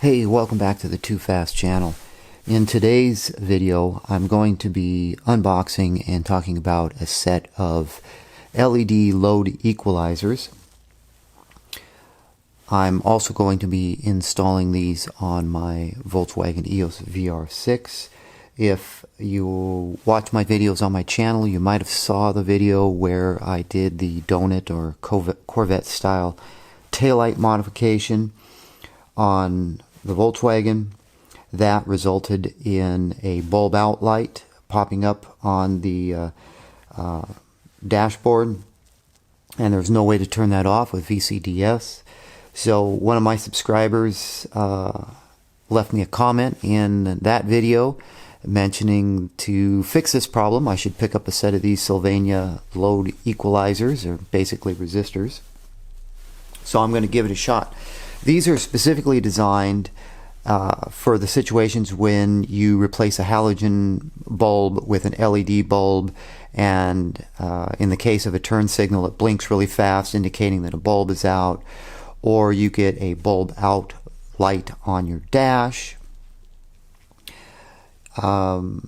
Hey, welcome back to the Too Fast channel. In today's video, I'm going to be unboxing and talking about a set of LED load equalizers. I'm also going to be installing these on my Volkswagen EOS VR6. If you watch my videos on my channel, you might have saw the video where I did the donut or Corvette style taillight modification on the Volkswagen. That resulted in a bulb out light popping up on the dashboard, and there's no way to turn that off with VCDS. So one of my subscribers left me a comment in that video mentioning to fix this problem I should pick up a set of these Sylvania Load Equalizers, or basically resistors. So I'm going to give it a shot. These are specifically designed for the situations when you replace a halogen bulb with an LED bulb, and in the case of a turn signal, it blinks really fast indicating that a bulb is out, or you get a bulb out light on your dash. So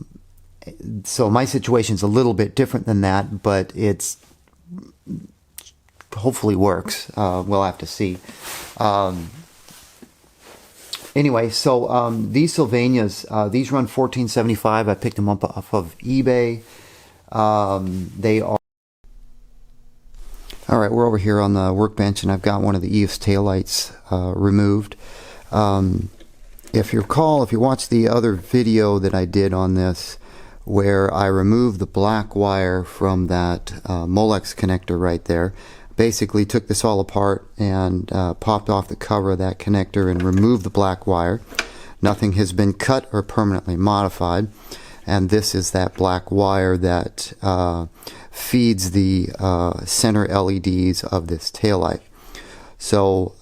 my situation is a little bit different than that, but it's hopefully works. We'll have to see. Anyway, so these Sylvanias, these run $14.75. I picked them up off of eBay. They are... Alright, we're over here on the workbench, and I've got one of the EOS taillights removed. If you recall, if you watch the other video that I did on this, where I removed the black wire from that Molex connector right there, basically took this all apart and popped off the cover of that connector and removed the black wire. Nothing has been cut or permanently modified, and this is that black wire that feeds the center LEDs of this taillight. So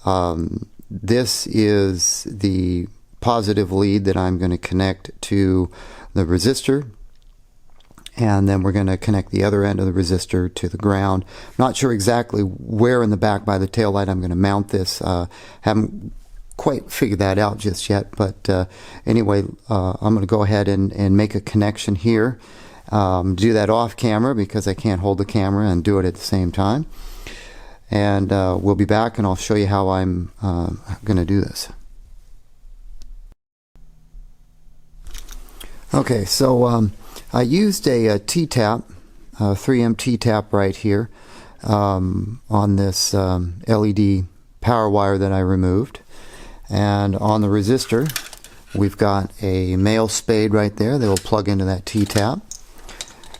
this is the positive lead that I'm going to connect to the resistor, and then we're going to connect the other end of the resistor to the ground. Not sure exactly where in the back by the taillight I'm going to mount this. Haven't quite figured that out just yet, but anyway, I'm going to go ahead and make a connection here. Do that off camera because I can't hold the camera and do it at the same time. And we'll be back and I'll show you how I'm going to do this. Okay, so I used a T-tap, 3M T-tap right here on this LED power wire that I removed. And on the resistor, we've got a male spade right there that will plug into that T-tap.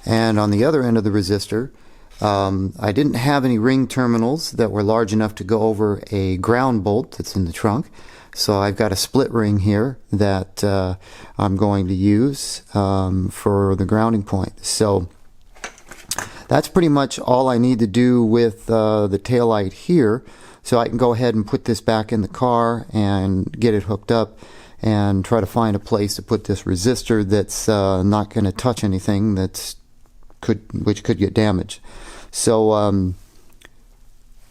And on the other end of the resistor, I didn't have any ring terminals that were large enough to go over a ground bolt that's in the trunk. So I've got a split ring here that I'm going to use for the grounding point. So that's pretty much all I need to do with the taillight here. So I can go ahead and put this back in the car and get it hooked up and try to find a place to put this resistor that's not going to touch anything which could get damaged. So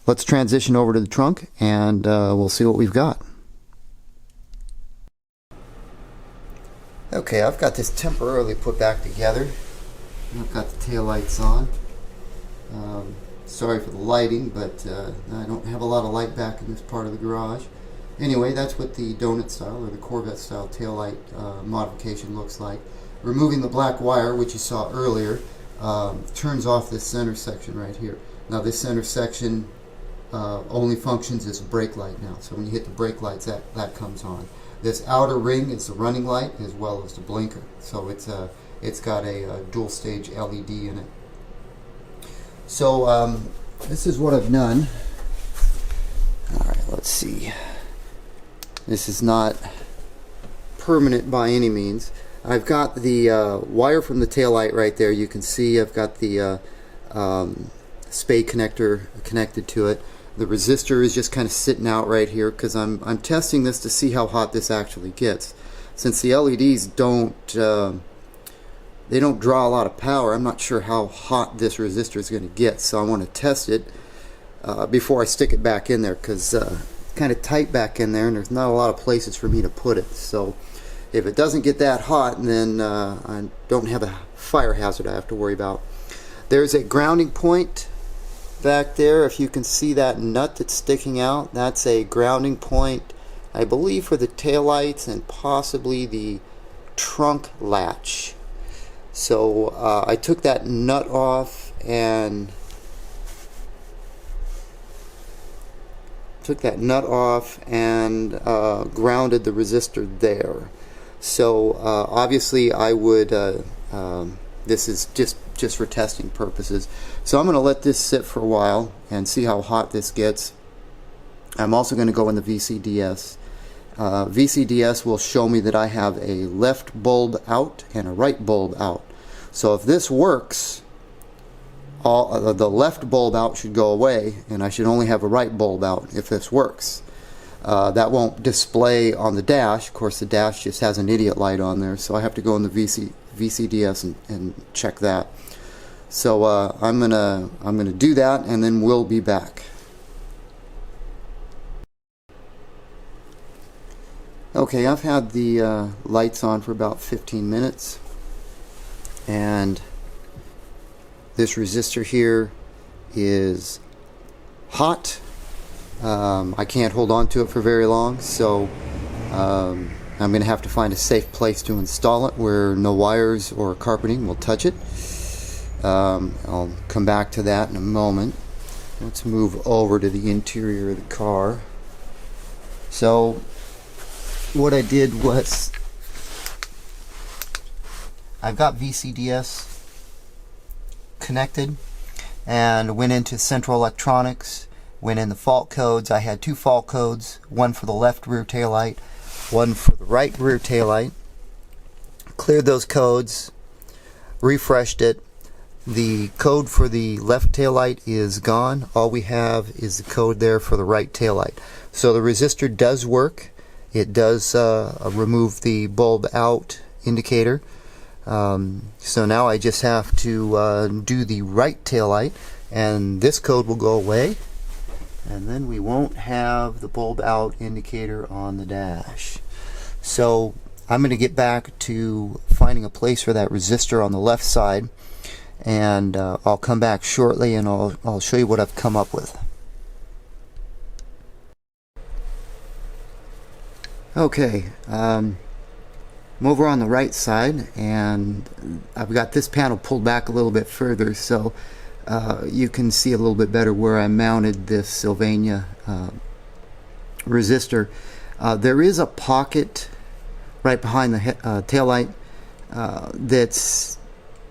let's transition over to the trunk and we'll see what we've got. Okay, I've got this temporarily put back together. I've got the taillights on. Sorry for the lighting, but I don't have a lot of light back in this part of the garage. Anyway, that's what the donut style or the Corvette style taillight modification looks like. Removing the black wire, which you saw earlier, turns off this center section right here. Now this center section only functions as a brake light now. So when you hit the brake lights, that comes on. This outer ring is the running light as well as the blinker. So it's got a dual stage LED in it. So this is what I've done. Alright, let's see. This is not permanent by any means. I've got the wire from the taillight right there. You can see I've got the spade connector connected to it. The resistor is just kind of sitting out right here because I'm testing this to see how hot this actually gets. Since the LEDs don't draw a lot of power, I'm not sure how hot this resistor is going to get. So I want to test it before I stick it back in there, because kind of tight back in there, and there's not a lot of places for me to put it. So if it doesn't get that hot, then I don't have a fire hazard I have to worry about. There's a grounding point back there. If you can see that nut that's sticking out, that's a grounding point, I believe, for the taillights and possibly the trunk latch. So I took that nut off and grounded the resistor there. So obviously I would this is just for testing purposes. So I'm going to let this sit for a while and see how hot this gets. I'm also going to go in the VCDS. VCDS will show me that I have a left bulb out and a right bulb out. So if this works, the left bulb out should go away, and I should only have a right bulb out if this works. That won't display on the dash. Of course, the dash just has an idiot light on there, so I have to go in the VCDS and check that. So I'm gonna do that, and then we'll be back. Okay, I've had the lights on for about 15 minutes, and this resistor here is hot. I can't hold on to it for very long, so I'm going to have to find a safe place to install it where no wires or carpeting will touch it. I'll come back to that in a moment. Let's move over to the interior of the car. So what I did was, I've got VCDS connected and went into Central Electronics, went in the fault codes. I had two fault codes, one for the left rear taillight, one for the right rear taillight. Cleared those codes, refreshed it. The code for the left taillight is gone. All we have is the code there for the right taillight. So the resistor does work. It does remove the bulb out indicator. So now I just have to do the right taillight, and this code will go away, and then we won't have the bulb out indicator on the dash. So I'm going to get back to finding a place for that resistor on the left side, and I'll come back shortly and I'll show you what I've come up with. Okay, I'm over on the right side, and I've got this panel pulled back a little bit further, so you can see a little bit better where I mounted this Sylvania resistor. There is a pocket right behind the taillight that's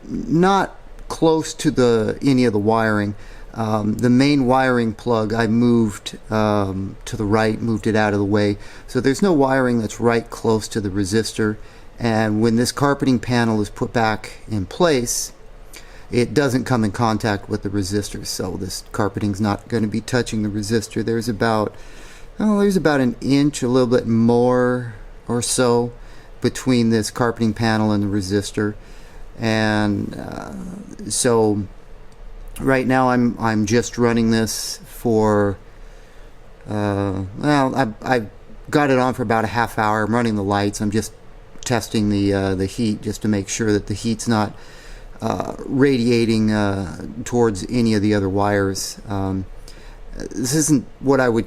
not close to any of the wiring. The main wiring plug I moved to the right, moved it out of the way, so there's no wiring that's right close to the resistor. And when this carpeting panel is put back in place, it doesn't come in contact with the resistor, so this carpeting's not going to be touching the resistor. There's about an inch, a little bit more or so, between this carpeting panel and the resistor. And so right now I'm just running this for I've got it on for about a half hour. I'm running the lights. I'm just testing the heat, just to make sure that the heat's not radiating towards any of the other wires. This isn't what I would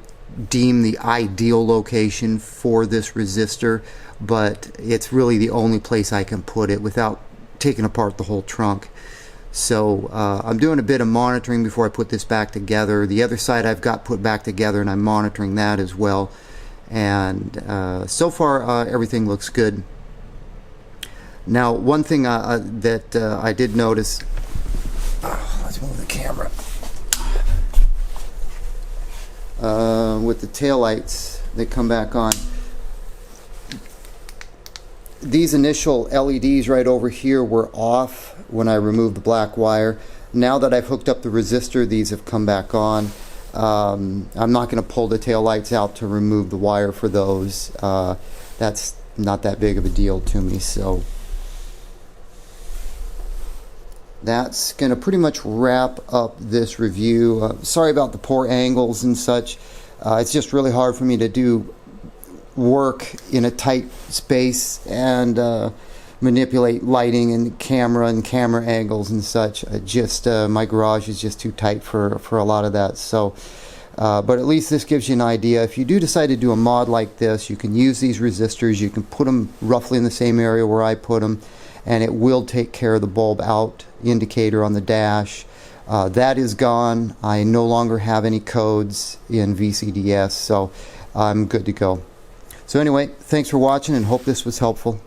deem the ideal location for this resistor, but it's really the only place I can put it without taking apart the whole trunk. So I'm doing a bit of monitoring before I put this back together. The other side I've got put back together, and I'm monitoring that as well. And so far everything looks good. Now, one thing that I did notice, let's move the camera, with the taillights that come back on, these initial LEDs right over here were off when I removed the black wire. Now that I've hooked up the resistor, these have come back on. I'm not going to pull the taillights out to remove the wire for those. That's not that big of a deal to me. So that's going to pretty much wrap up this review. Sorry about the poor angles and such. It's just really hard for me to do work in a tight space and manipulate lighting and camera angles and such. My garage is just too tight for a lot of that. So but at least this gives you an idea. If you do decide to do a mod like this, you can use these resistors. You can put them roughly in the same area where I put them, and it will take care of the bulb out indicator on the dash. That is gone. I no longer have any codes in VCDS, so I'm good to go. So anyway, thanks for watching and hope this was helpful.